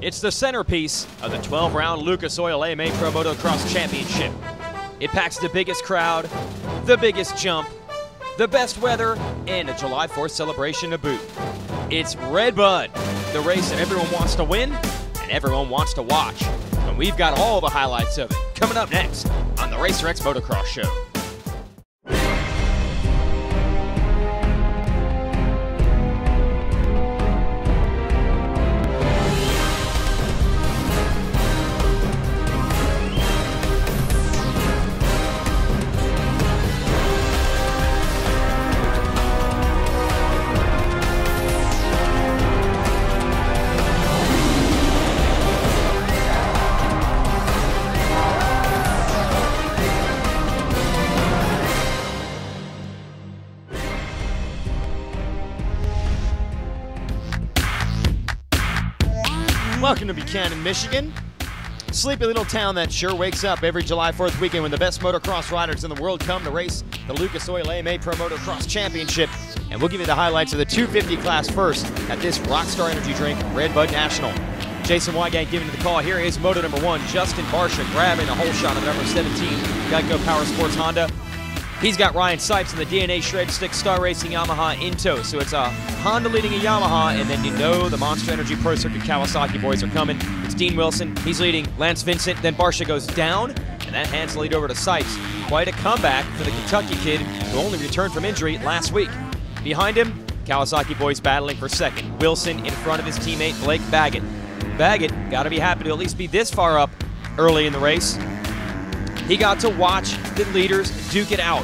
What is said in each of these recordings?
It's the centerpiece of the 12-round Lucas Oil AMA Pro Motocross Championship. It packs the biggest crowd, the biggest jump, the best weather, and a July 4th celebration to boot. It's Red Bud, the race that everyone wants to win and everyone wants to watch. And we've got all the highlights of it coming up next on the Racer X Motocross Show. Welcome to Buchanan, Michigan. Sleepy little town that sure wakes up every July 4th weekend when the best motocross riders in the world come to race the Lucas Oil AMA Pro Motocross Championship. And we'll give you the highlights of the 250 class first at this Rockstar Energy Drink Red Bud National. Jason Wygant giving the call. Here is moto number 1, Justin Barcia grabbing a hole shot of number 17, Geico Power Sports Honda. He's got Ryan Sipes in the DNA Shred Stick Star Racing Yamaha in tow. So it's a Honda leading a Yamaha, and then you know the Monster Energy Pro Circuit Kawasaki boys are coming. It's Dean Wilson. He's leading Lance Vincent. Then Barcia goes down, and that hands the lead over to Sipes. Quite a comeback for the Kentucky kid who only returned from injury last week. Behind him, Kawasaki boys battling for second. Wilson in front of his teammate Blake Baggett. Baggett got to be happy to at least be this far up early in the race. He got to watch the leaders duke it out.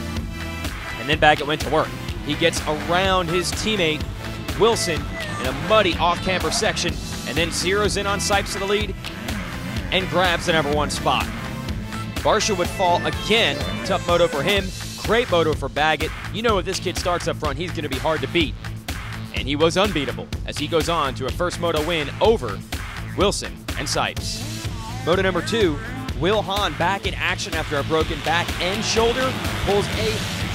And then Baggett went to work. He gets around his teammate, Wilson, in a muddy off-camper section, and then zeroes in on Sipes to the lead and grabs the number 1 spot. Barcia would fall again. Tough moto for him. Great moto for Baggett. You know if this kid starts up front, he's going to be hard to beat. And he was unbeatable as he goes on to a first moto win over Wilson and Sipes. Moto number 2, Will Hahn back in action after a broken back and shoulder, pulls a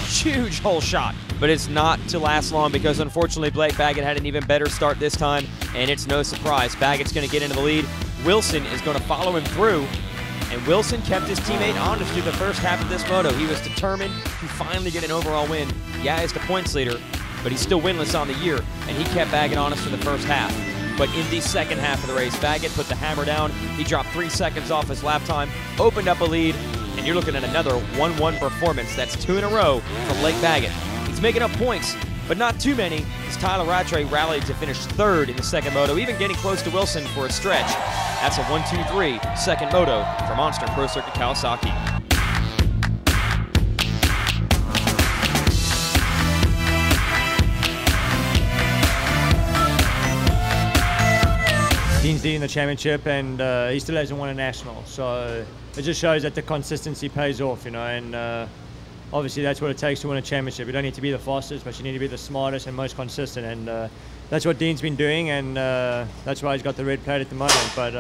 huge hole shot, but it's not to last long because unfortunately Blake Baggett had an even better start this time, and it's no surprise. Baggett's going to get into the lead. Wilson is going to follow him through, and Wilson kept his teammate honest through the first half of this moto. He was determined to finally get an overall win. Yeah, he's the points leader, but he's still winless on the year, and he kept Baggett honest for the first half. But in the second half of the race, Baggett put the hammer down. He dropped 3 seconds off his lap time, opened up a lead, and you're looking at another 1-1 performance. That's 2 in a row for Blake Baggett. He's making up points, but not too many, as Tyler Rattray rallied to finish 3rd in the second moto, even getting close to Wilson for a stretch. That's a 1-2-3 second moto for Monster Pro Circuit Kawasaki. Dean's leading the championship, and he still hasn't won a national, so it just shows that the consistency pays off, you know, and obviously that's what it takes to win a championship. You don't need to be the fastest, but you need to be the smartest and most consistent, and that's what Dean's been doing, and that's why he's got the red plate at the moment. But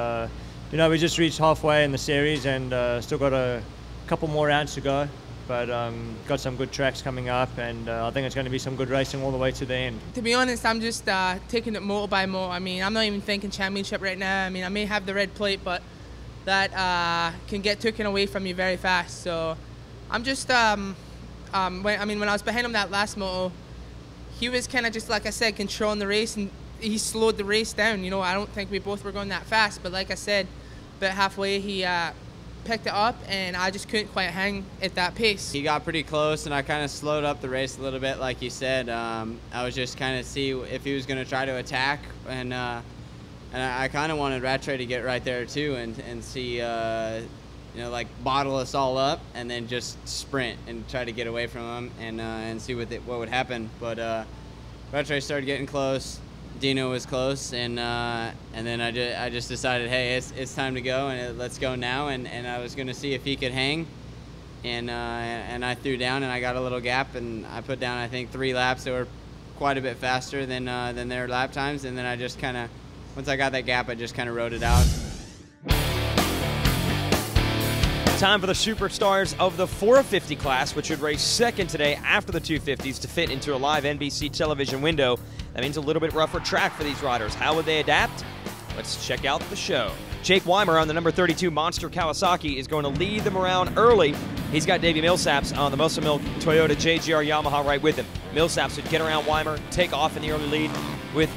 you know, we just reached halfway in the series, and still got a couple more rounds to go, but got some good tracks coming up, and I think it's going to be some good racing all the way to the end. To be honest, I'm just taking it motor by motor. I mean, I'm not even thinking championship right now. I mean, I may have the red plate, but that can get taken away from you very fast. So I'm just, when I was behind him that last moto, he was kind of just, like I said, controlling the race, and he slowed the race down. You know, I don't think we both were going that fast, but like I said, about halfway he picked it up, and I just couldn't quite hang at that pace. He got pretty close, and I kind of slowed up the race a little bit, like you said. I was just kind of see if he was going to try to attack, and I kind of wanted Rattray to get right there too, and see, you know, like bottle us all up, and then just sprint and try to get away from him, and see what would happen. But Rattray started getting close. Dino was close, and then I just decided, hey, it's time to go, and let's go now. And I was going to see if he could hang, and I threw down, and I got a little gap, and I put down, I think, 3 laps that were quite a bit faster than their lap times, and then I just kind of, once I got that gap, I just kind of rode it out. Time for the superstars of the 450 class, which would race second today after the 250s to fit into a live NBC television window. That means a little bit rougher track for these riders. How would they adapt? Let's check out the show. Jake Weimer on the number 32 Monster Kawasaki is going to lead them around early. He's got Davey Millsaps on the Muscle Milk Toyota JGR Yamaha right with him. Millsaps would get around Weimer, take off in the early lead with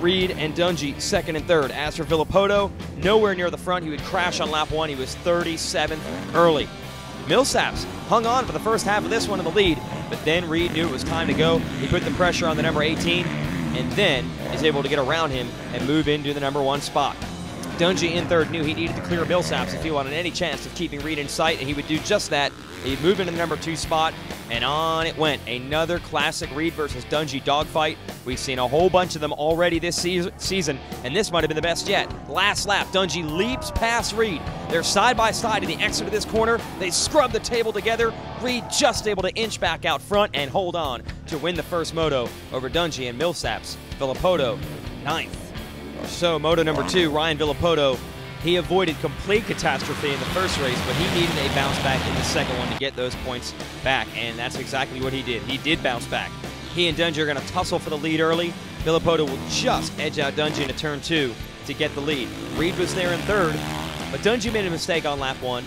Reed and Dungey second and third. As for Villopoto, nowhere near the front. He would crash on lap 1. He was 37th early. Millsaps hung on for the first half of this one in the lead, but then Reed knew it was time to go. He put the pressure on the number 18 and then is able to get around him and move into the number 1 spot. Dungey in third knew he needed to clear Millsaps if he wanted any chance of keeping Reed in sight, and he would do just that. He'd move into the number 2 spot, and on it went. Another classic Reed versus Dungey dogfight. We've seen a whole bunch of them already this season, and this might have been the best yet. Last lap, Dungey leaps past Reed. They're side by side to the exit of this corner. They scrub the table together. Reed just able to inch back out front and hold on to win the first moto over Dungey and Millsaps. Villopoto, 9th. So moto number 2, Ryan Villopoto, he avoided complete catastrophe in the first race, but he needed a bounce back in the second one to get those points back, and that's exactly what he did. He did bounce back. He and Dungey are going to tussle for the lead early. Villopoto will just edge out Dungey into turn 2 to get the lead. Reed was there in third, but Dungey made a mistake on lap 1.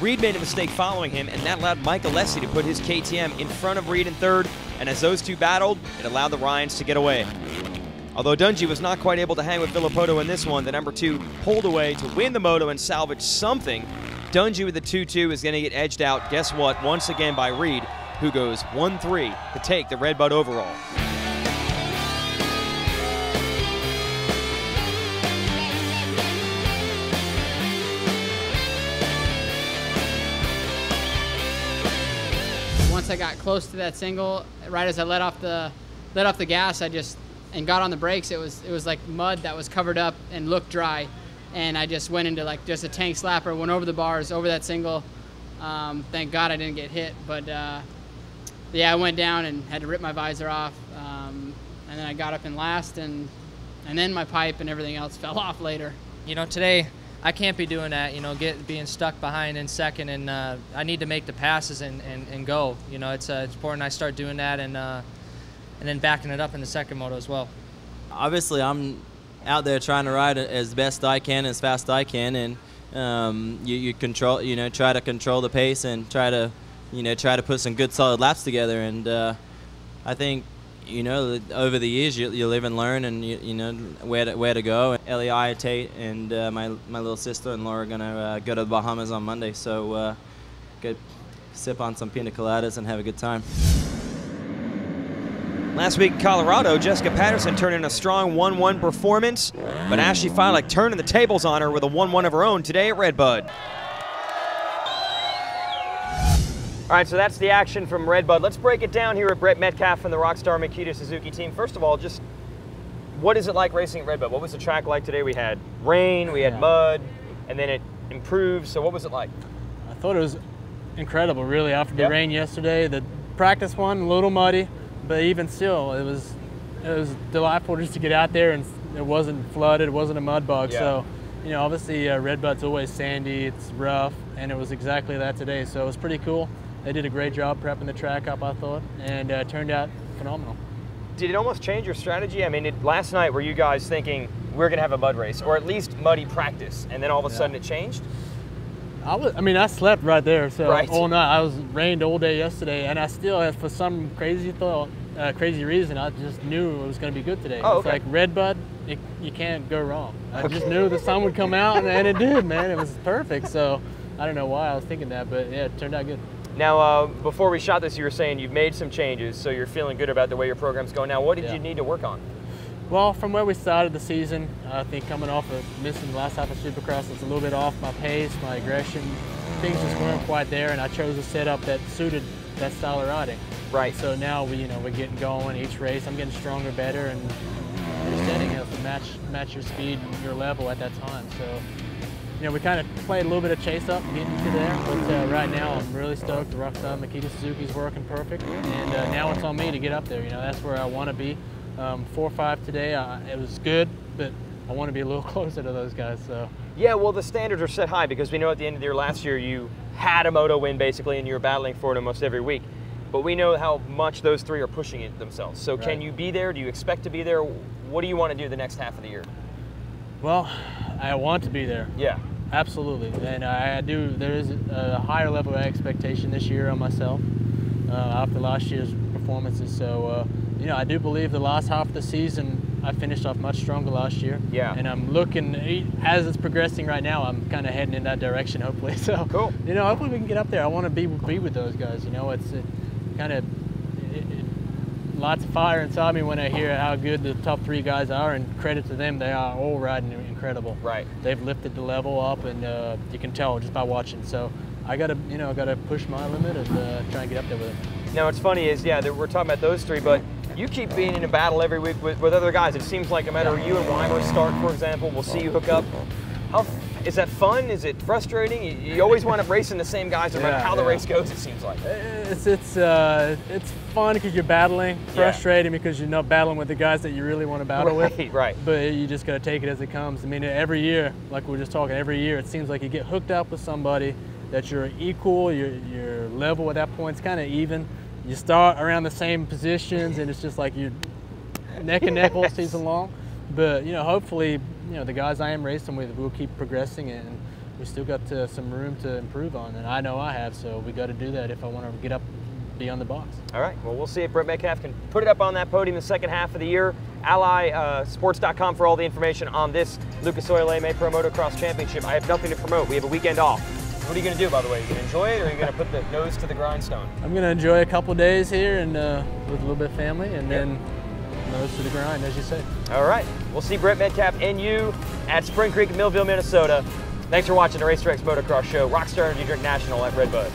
Reed made a mistake following him, and that allowed Mike Alessi to put his KTM in front of Reed in third, and as those two battled, it allowed the Ryans to get away. Although Dungey was not quite able to hang with Villopoto in this one, the number 2 pulled away to win the moto and salvage something. Dungey with the 2-2 is going to get edged out, guess what, once again by Reed, who goes 1-3 to take the Redbud overall. Once I got close to that single, right as I let off the gas, and got on the brakes, it was like mud that was covered up and looked dry, and I just went into like just a tank slapper, went over the bars, over that single. Thank God I didn't get hit, but yeah, I went down and had to rip my visor off, and then I got up in last, and then my pipe and everything else fell off later. You know, today I can't be doing that, you know, being stuck behind in second, and I need to make the passes and go. You know, it's important I start doing that, and then backing it up in the second moto as well. Obviously, I'm out there trying to ride as best I can, as fast as I can, and you control, you know, try to control the pace and try to put some good solid laps together. And I think, you know, over the years you live and learn, and you know where to go. Ellie, Tate, and my little sister-in-law are gonna go to the Bahamas on Monday, so go sip on some pina coladas and have a good time. Last week in Colorado, Jessica Patterson turned in a strong 1-1 performance, but Ashley Filek turning the tables on her with a 1-1 of her own today at Redbud. All right, so that's the action from Redbud. Let's break it down here at Brett Metcalf and the Rockstar Makita Suzuki team. First of all, just what is it like racing at Redbud? What was the track like today? We had rain, we had mud, and then it improved. So what was it like? I thought it was incredible, really, after the rain yesterday. The practice one, a little muddy, but even still, it was delightful just to get out there, and it wasn't flooded, it wasn't a mud bog. So, you know, obviously Redbud's always sandy, it's rough, and it was exactly that today. So it was pretty cool. They did a great job prepping the track up, I thought, and it turned out phenomenal. Did it almost change your strategy? I mean, last night were you guys thinking we're going to have a mud race, or at least muddy practice, and then all of a sudden it changed? I slept right there, so all night. I was rained all day yesterday, and I still, for some crazy reason, I just knew it was going to be good today. Oh, it's like Redbud, you can't go wrong. I just knew the sun would come out, and it did, man. It was perfect. So I don't know why I was thinking that, but yeah, it turned out good. Now, before we shot this, you were saying you've made some changes, so you're feeling good about the way your program's going. Now, what did you need to work on? Well, from where we started the season, I think coming off of missing the last half of Supercross, it's a little bit off my pace, my aggression. Things just weren't quite there, and I chose a setup that suited that style of riding. Right. So now we're getting going each race. I'm getting stronger, better, and understanding how to match your speed and your level at that time. So, you know, we kind of played a little bit of chase up, getting to there, but right now I'm really stoked. The Rockstar Makita Suzuki's working perfect, and now it's on me to get up there. You know, that's where I want to be. 4-5 today, it was good, but I want to be a little closer to those guys. So. Yeah, well, the standards are set high because we know at the end of the year last year you had a moto win basically, and you were battling for it almost every week. But we know how much those three are pushing it themselves. So can you be there? Do you expect to be there? What do you want to do the next half of the year? Well, I want to be there. Yeah. Absolutely, and I do. There is a higher level of expectation this year on myself after last year's performances. So, you know, I do believe the last half of the season I finished off much stronger last year. Yeah. And I'm looking, as it's progressing right now, I'm kind of heading in that direction, hopefully. So, cool. You know, hopefully we can get up there. I want to be with those guys. You know, it's kind of lots of fire inside me when I hear how good the top 3 guys are, and credit to them, they are all riding incredible. Right. They've lifted the level up, and you can tell just by watching. So I gotta push my limit and try and get up there with them. Now, what's funny is, yeah, we're talking about those 3, but you keep being in a battle every week with other guys. It seems like no matter where you and Weimer start, for example, we'll see you hook up. Is that fun? Is it frustrating? You always wind up racing the same guys no matter how the race goes, it seems like. It's fun because you're battling, frustrating because you're not battling with the guys that you really want to battle with. Right. But you just got to take it as it comes. I mean, every year, like we were just talking, every year it seems like you get hooked up with somebody that you're equal, you're level at that point. It's kind of even. You start around the same positions, and it's just like you're neck and neck all season long. But, you know, hopefully, you know, the guys I am racing with will keep progressing, and we still got some room to improve on, and I know I have, so we got to do that if I want to get up beyond the box. All right, well, we'll see if Brett Metcalf can put it up on that podium the second half of the year. AllySports.com for all the information on this Lucas Oil AMA Pro Motocross Championship. I have nothing to promote. We have a weekend off. What are you going to do, by the way? Are you going to enjoy it, or are you going to put the nose to the grindstone? I'm going to enjoy a couple of days here and with a little bit of family, and then nose to the grind, as you say. All right. We'll see Brett Metcalf and you at Spring Creek in Millville, Minnesota. Thanks for watching the RacerX Motocross Show. Rockstar Energy Drink National at Redbud.